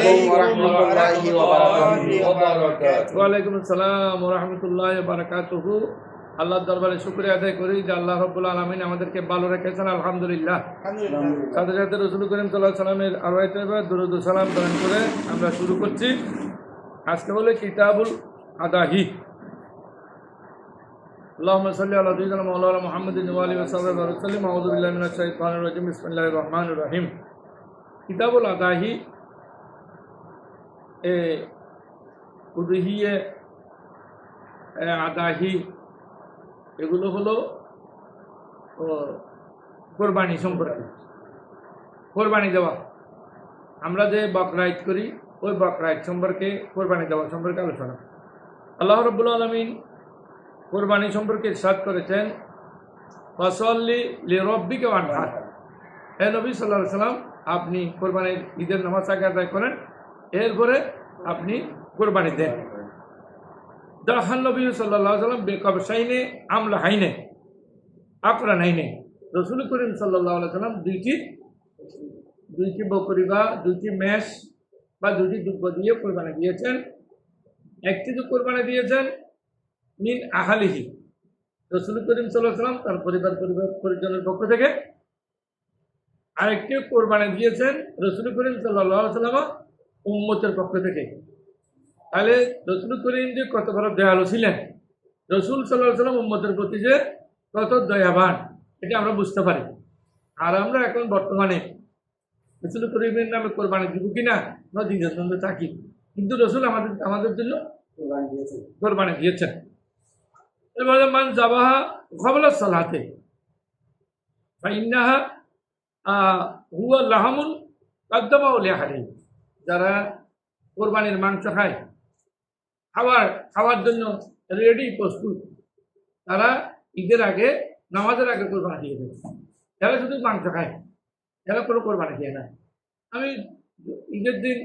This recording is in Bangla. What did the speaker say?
আলাইকুম ওয়া রাহমাতুল্লাহি ওয়া বারাকাতুহু। ওয়ালাইকুম আসসালাম ওয়া রাহমাতুল্লাহি ওয়া বারাকাতুহু। আল্লাহর দরবারে শুকরিয়া আদায় করি যে আল্লাহ রাব্বুল আলামিন আমাদেরকে ভালো রেখেছেন, আলহামদুলিল্লাহ। সাথে সাথে রাসূল করিম সাল্লাল্লাহু আলাইহি সাল্লামের আরওয়ায়ে তাইয়্যিবা দুরূদ ও সালাম প্রেরণ করে আমরা শুরু করছি। আজকে হলো কিতাবুল আদাহি। আল্লাহুম্মা সাল্লি আলা সাইয়্যিদিনা মাওলানা মুহাম্মাদিন ওয়া আলিহি ওয়া সাহবিহি ওয়া সাল্লাম। আউযু বিল্লাহি মিনাশ শাইতানির রাজিম। বিসমিল্লাহির রহমানির রহিম। কিতাবুল আদাহি উদহিয়ে আদাহি এগুলো হলো কোরবানি সম্পর্কে। কোরবানি দেওয়া, আমরা যে বকরা ঈদ করি ওই বকরা ঈদ সম্পর্কে, কোরবানি দেওয়া সম্পর্কে আলোচনা। আল্লাহ রাব্বুল আলামিন কোরবানি সম্পর্কে ইরশাদ করেছেন, ফাসাল্লি লিরাব্বিকা ওয়ানহার। হে নবী সাল্লাল্লাহু আলাইহি সাল্লাম, আপনি কোরবানির ঈদের নামাজ আগে আদায় করেন, এরপরে আপনি কোরবানি দেন। দাখান নবী সাল্লাল্লাহু আলাইহি সাল্লাম বেকবশাইনে আমলাহাইনে আকরানাইনে। রাসূল করিম সাল্লাল্লাহু আলাইহি সাল্লাম দুইটি বকরি বা দুইটি মেষ বা দুইটি দুব্ব দিয়ে কোরবানি দিয়েছেন। একটি তো কোরবানি দিয়েছেন মিন আহালিহি, রাসূল করিম সাল্লাল্লাহু আলাইহি সাল্লাম তার পরিজনের পক্ষ থেকে। আরেকটি কোরবানি দিয়েছেন রাসূল করিম সাল্লাল্লাহু আলাইহি সাল্লাম উম্মতের পক্ষ থেকে। তাহলে রাসূল করিম যে কত বড় দয়ালু ছিলেন, রাসূল সাল্লাল্লাহু আলাইহি সাল্লাম উম্মতের প্রতি যে কত দয়াবান, এটা আমরা বুঝতে পারি। আর আমরা এখন বর্তমানে রাসূল করিমের নামে কোরবানি দিব কিনা আমরা দ্বিধাদ্বন্দ্বে থাকি, কিন্তু রাসূল আমাদের জন্য কোরবানি দিয়েছেন। এবারে মান যাবাহা ক্বাবলা সালাতে ফাইন্নাহা হুয়া লাহামুন কাদ্দামাউ লিআহলিহি। যারা কোরবানির মাংস খায়, খাওয়ার জন্য রেডি প্রস্তুত, তারা ঈদের আগে, নামাজের আগে কোরবানি দিয়ে দেয়। যারা শুধু মাংস খায়, যারা কোনো কোরবানি দিয়ে না। আমি ঈদের দিন